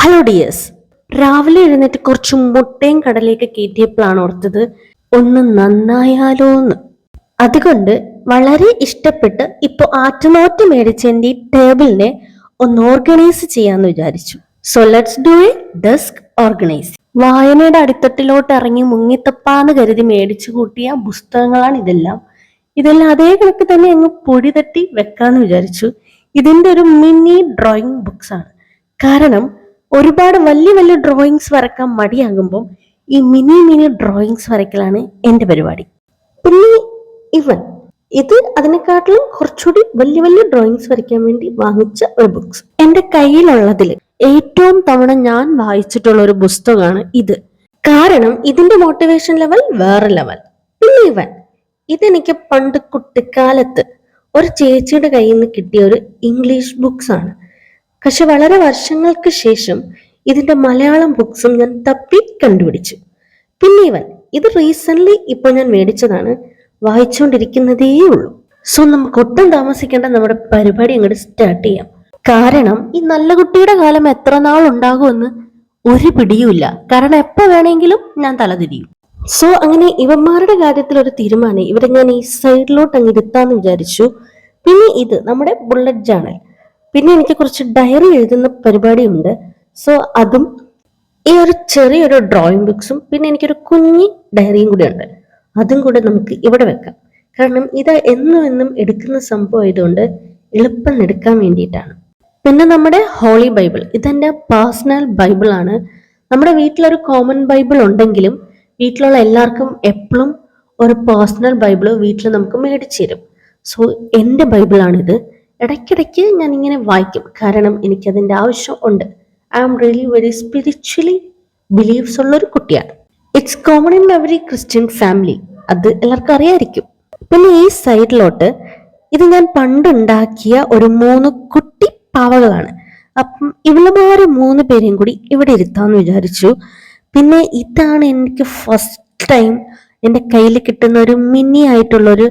Hello dears. രാവിലെ എഴുന്നേറ്റ് കുറച്ച് മുട്ടയും കടലേക്ക് കയറ്റിയപ്പോഴാണ് ഓർത്തത് ഒന്ന് നന്നായാലോ എന്ന്. അതുകൊണ്ട് വളരെ ഇഷ്ടപ്പെട്ട് ഇപ്പൊ ആറ്റുനോറ്റ് മേടിച്ച എന്റെ ഈ ടേബിളിനെ ഒന്ന് ഓർഗനൈസ് ചെയ്യാന്ന് വിചാരിച്ചു. So let's do A desk organise. വായനയുടെ അടിത്തട്ടിലോട്ട് ഇറങ്ങി മുങ്ങിത്തപ്പാന്ന് കരുതി മേടിച്ചു കൂട്ടിയ പുസ്തകങ്ങളാണ് ഇതെല്ലാം അതേ കണക്ക് തന്നെ അങ്ങ് പൊടി തട്ടി വെക്കാന്ന് വിചാരിച്ചു. ഇതിന്റെ ഒരു മിനി ഡ്രോയിങ് ബുക്സ് ആണ്. കാരണം ഒരുപാട് വലിയ വലിയ ഡ്രോയിങ്സ് വരക്കാൻ മടിയാകുമ്പോൾ ഈ മിനി മിനി ഡ്രോയിങ്സ് വരയ്ക്കലാണ് എൻ്റെ പരിപാടി. പിന്നെ ഇത് അതിനെക്കാട്ടിലും കുറച്ചുകൂടി വലിയ വലിയ ഡ്രോയിങ്സ് വരയ്ക്കാൻ വേണ്ടി വാങ്ങിച്ച ഒരു ബുക്സ്. എൻ്റെ കയ്യിലുള്ളതിൽ ഏറ്റവും തവണ ഞാൻ വായിച്ചിട്ടുള്ള ഒരു പുസ്തകമാണ് ഇത്. കാരണം ഇതിന്റെ മോട്ടിവേഷൻ ലെവൽ വേറെ ലെവൽ. പിന്നെ ഇതെനിക്ക് പണ്ട് കുട്ടിക്കാലത്ത് ഒരു ചേച്ചിയുടെ കയ്യിൽ നിന്ന് കിട്ടിയ ഒരു ഇംഗ്ലീഷ് ബുക്സ് ആണ്. പക്ഷെ വളരെ വർഷങ്ങൾക്ക് ശേഷം ഇതിന്റെ മലയാളം ബുക്സും ഞാൻ തപ്പി കണ്ടുപിടിച്ചു. പിന്നെ ഇത് റീസെന്റ് ഇപ്പോൾ ഞാൻ മേടിച്ചതാണ്, വായിച്ചുകൊണ്ടിരിക്കുന്നതേ ഉള്ളൂ. സോ നമുക്ക് ഒട്ടും താമസിക്കേണ്ട നമ്മുടെ പരിപാടി അങ്ങോട്ട് സ്റ്റാർട്ട് ചെയ്യാം. കാരണം ഈ നല്ല കുട്ടിയുടെ കാലം എത്ര നാൾ ഉണ്ടാകുമെന്ന് ഒരു പിടിയുമില്ല. കാരണം എപ്പോ വേണമെങ്കിലും ഞാൻ തലതിരിയും. സോ അങ്ങനെ ഇവന്മാരുടെ കാര്യത്തിൽ ഒരു തീരുമാനം, ഇവരെ ഞാൻ ഈ സൈഡിലോട്ട് അങ്ങ് ഇരുത്താന്ന് വിചാരിച്ചു. പിന്നെ ഇത് നമ്മുടെ ബുള്ളറ്റ് ജേണൽ. പിന്നെ എനിക്ക് കുറച്ച് ഡയറി എഴുതുന്ന പരിപാടിയുണ്ട്. സോ അതും ഈ ഒരു ചെറിയൊരു ഡ്രോയിങ് ബുക്സും പിന്നെ എനിക്കൊരു കുഞ്ഞി ഡയറിയും കൂടെ ഉണ്ട്. അതും കൂടെ നമുക്ക് ഇവിടെ വെക്കാം. കാരണം ഇത് എന്നും എടുക്കുന്ന സംഭവം ആയതുകൊണ്ട് എളുപ്പം എടുക്കാൻ വേണ്ടിയിട്ടാണ്. പിന്നെ നമ്മുടെ ഹോളി ബൈബിൾ, ഇതെന്റെ പേഴ്സണൽ ബൈബിൾ ആണ്. നമ്മുടെ വീട്ടിലൊരു കോമൺ ബൈബിൾ ഉണ്ടെങ്കിലും വീട്ടിലുള്ള എല്ലാവർക്കും എപ്പോഴും ഒരു പേഴ്സണൽ ബൈബിള് വീട്ടിൽ നമുക്ക് മേടിച്ചു തരും. സോ എൻ്റെ ബൈബിളാണിത്. ഇടയ്ക്കിടയ്ക്ക് ഞാൻ ഇങ്ങനെ വായിക്കും, കാരണം എനിക്കതിൻ്റെ ആവശ്യം ഉണ്ട്. I am really very spiritually believes ഉള്ള ഒരു കുട്ടിയാണ്. It's common in every Christian family, അത് എല്ലാവർക്കും അറിയായിരിക്കും. പിന്നെ ഈ സൈഡിലോട്ട് ഇത് ഞാൻ പണ്ടുണ്ടാക്കിയ ഒരു 3 കുട്ടി പാവകളാണ്. അപ്പം ഇവളുമാര് 3 പേരെയും കൂടി ഇവിടെ ഇരുത്താന്ന് വിചാരിച്ചു. പിന്നെ ഇതാണ് എനിക്ക് ഫസ്റ്റ് ടൈം എൻ്റെ കയ്യിൽ കിട്ടുന്ന ഒരു മിനി ആയിട്ടുള്ള ഒരു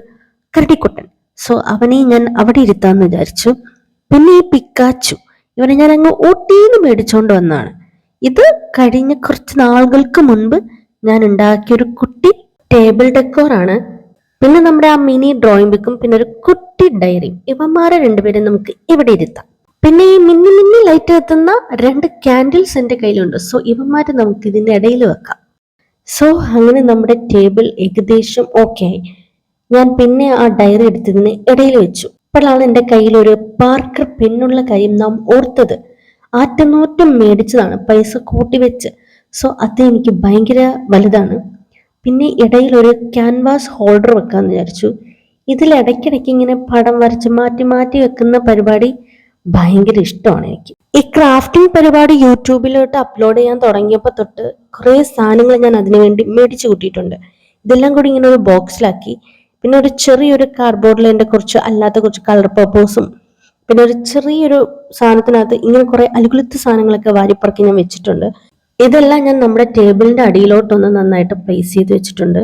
കരടിക്കുട്ടൻ. സോ അവനെ ഞാൻ അവിടെ ഇരുത്താന്ന് വിചാരിച്ചു. പിന്നെ ഈ പിക്കാച്ചു, ഇവനെ ഞാൻ അങ്ങ് ഊട്ടിന്ന് മേടിച്ചോണ്ട് വന്നതാണ്. ഇത് കഴിഞ്ഞ കുറച്ച് നാളുകൾക്ക് മുൻപ് ഞാൻ ഉണ്ടാക്കിയ ഒരു കുട്ടി ടേബിൾ ഡെക്കോറാണ്. പിന്നെ നമ്മുടെ ആ മിനി ഡ്രോയിങ് ബുക്കും പിന്നെ ഒരു കുട്ടി ഡയറിയും. ഇവന്മാരെ 2 പേരും നമുക്ക് ഇവിടെ ഇരുത്താം. പിന്നെ ഈ മിന്നി മിന്നി ലൈറ്റ് എത്തുന്ന 2 ക്യാൻഡിൽസ് എൻ്റെ കയ്യിലുണ്ട്. സോ ഇവന്മാരെ നമുക്ക് ഇതിന്റെ ഇടയിൽ വെക്കാം. സോ അങ്ങനെ നമ്മുടെ ടേബിൾ ഏകദേശം ഓക്കെ ആയി. ഞാൻ പിന്നെ ആ ഡയറി എടുത്തതിന് ഇടയിൽ വെച്ചു. അപ്പോഴാണ് എൻ്റെ കയ്യിൽ ഒരു പാർക്കർ പെന്നുള്ള കാര്യം നാം ഓർത്തത്. ആറ്റനോറ്റം മേടിച്ചതാണ്, പൈസ കൂട്ടി വെച്ച്. സോ അത് എനിക്ക് ഭയങ്കര വലുതാണ്. പിന്നെ ഇടയിൽ ഒരു ക്യാൻവാസ് ഹോൾഡർ വെക്കാന്ന് വിചാരിച്ചു. ഇതിൽ ഇടയ്ക്കിടയ്ക്ക് ഇങ്ങനെ പടം വരച്ച് മാറ്റി മാറ്റി വെക്കുന്ന പരിപാടി ഭയങ്കര ഇഷ്ടമാണ് എനിക്ക്. ഈ ക്രാഫ്റ്റിംഗ് പരിപാടി യൂട്യൂബിലോട്ട് അപ്ലോഡ് ചെയ്യാൻ തുടങ്ങിയപ്പോൾ തൊട്ട് കുറേ സാധനങ്ങൾ ഞാൻ അതിനു വേണ്ടി മേടിച്ചു കൂട്ടിയിട്ടുണ്ട്. ഇതെല്ലാം കൂടി ഇങ്ങനെ ഒരു ബോക്സിലാക്കി. പിന്നെ ഒരു ചെറിയൊരു കാർഡ്ബോർഡിൽ എൻ്റെ കുറച്ച് കളർ പേപ്പേഴ്സും പിന്നെ ഒരു ചെറിയൊരു സാധനത്തിനകത്ത് ഇങ്ങനെ കുറെ അലുകുലുത്ത് സാധനങ്ങളൊക്കെ വാരിപ്പറക്കി ഞാൻ വെച്ചിട്ടുണ്ട്. ഇതെല്ലാം ഞാൻ നമ്മുടെ ടേബിളിന്റെ അടിയിലോട്ടൊന്ന് നന്നായിട്ട് പ്ലേസ് ചെയ്ത് വെച്ചിട്ടുണ്ട്.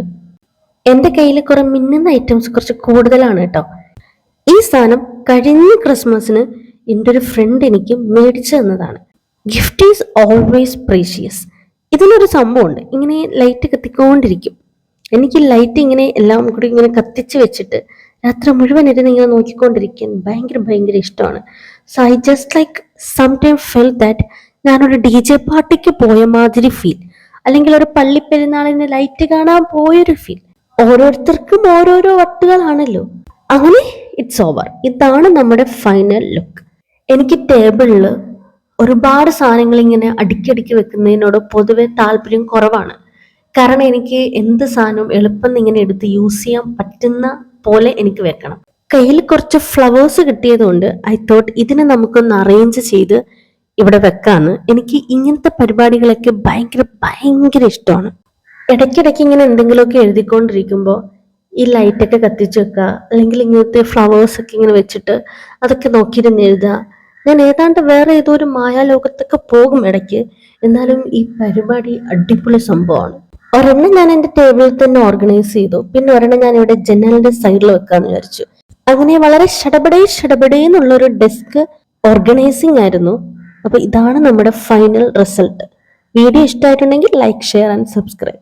എൻ്റെ കയ്യിൽ കുറെ മിന്നുന്ന ഐറ്റംസ് കുറച്ച് കൂടുതലാണ് കേട്ടോ. ഈ സാധനം കഴിഞ്ഞ ക്രിസ്മസിന് എൻ്റെ ഒരു ഫ്രണ്ട് എനിക്ക് മേടിച്ചു തന്നതാണ്. Gift is always precious. ഇതിനൊരു സംഭവമുണ്ട്, ഇങ്ങനെ ലൈറ്റ് കത്തിക്കൊണ്ടിരിക്കും. എനിക്ക് ലൈറ്റ് ഇങ്ങനെ എല്ലാം കൂടി ഇങ്ങനെ കത്തിച്ച് വെച്ചിട്ട് രാത്രി മുഴുവൻ ഇരുന്ന് ഇങ്ങനെ നോക്കിക്കൊണ്ടിരിക്കാൻ ഭയങ്കര ഇഷ്ടമാണ്. So I just like sometime feel that ഞാനൊരു DJ പാർട്ടിക്ക് പോയ മാതിരി ഫീൽ, അല്ലെങ്കിൽ ഒരു പള്ളിപ്പെരുന്നാളിന് ലൈറ്റ് കാണാൻ പോയൊരു ഫീൽ. ഓരോരുത്തർക്കും ഓരോരോ വട്ടുകളാണല്ലോ. അങ്ങനെ ഇറ്റ്സ് ഓവർ. ഇതാണ് നമ്മുടെ ഫൈനൽ ലുക്ക്. എനിക്ക് ടേബിളിൽ ഒരുപാട് സാധനങ്ങൾ ഇങ്ങനെ അടുക്കി വെക്കുന്നതിനോട് പൊതുവെ താല്പര്യം കുറവാണ്. കാരണം എനിക്ക് എന്ത് സാധനവും എളുപ്പം ഇങ്ങനെ എടുത്ത് യൂസ് ചെയ്യാൻ പറ്റുന്ന പോലെ എനിക്ക് വെക്കണം. കയ്യിൽ കുറച്ച് ഫ്ലവേഴ്സ് കിട്ടിയതുകൊണ്ട് ഐ തോട്ട് ഇതിനെ നമുക്കൊന്ന് അറേഞ്ച് ചെയ്ത് ഇവിടെ വെക്കാന്ന്. എനിക്ക് ഇങ്ങനത്തെ പരിപാടികളൊക്കെ ഭയങ്കര ഇഷ്ടമാണ്. ഇടയ്ക്കിടയ്ക്ക് ഇങ്ങനെ എന്തെങ്കിലുമൊക്കെ എഴുതിക്കൊണ്ടിരിക്കുമ്പോൾ ഈ ലൈറ്റൊക്കെ കത്തിച്ച് വെക്കുക, അല്ലെങ്കിൽ ഇങ്ങനത്തെ ഫ്ലവേഴ്സ് ഒക്കെ ഇങ്ങനെ വെച്ചിട്ട് അതൊക്കെ നോക്കിയിരുന്ന് എഴുതുക. ഞാൻ ഏതാണ്ട് വേറെ ഏതോ ഒരു മായാലോകത്തൊക്കെ പോകും ഇടയ്ക്ക്. എന്നാലും ഈ പരിപാടി അടിപൊളി സംഭവമാണ്. ഒരെണ്ണം ഞാൻ എൻ്റെ ടേബിളിൽ തന്നെ ഓർഗനൈസ് ചെയ്തു. പിന്നെ ഒരെണ്ണം ഞാൻ ഇവിടെ ജനലിന്റെ സൈഡിൽ വെക്കാന്ന് വിചാരിച്ചു. അങ്ങനെ വളരെ ഷടപടേ എന്നുള്ളൊരു ഡെസ്ക് ഓർഗനൈസിങ് ആയിരുന്നു. അപ്പൊ ഇതാണ് നമ്മുടെ ഫൈനൽ റിസൾട്ട്. വീഡിയോ ഇഷ്ടമായിട്ടുണ്ടെങ്കിൽ ലൈക്ക്, ഷെയർ ആൻഡ് സബ്സ്ക്രൈബ്.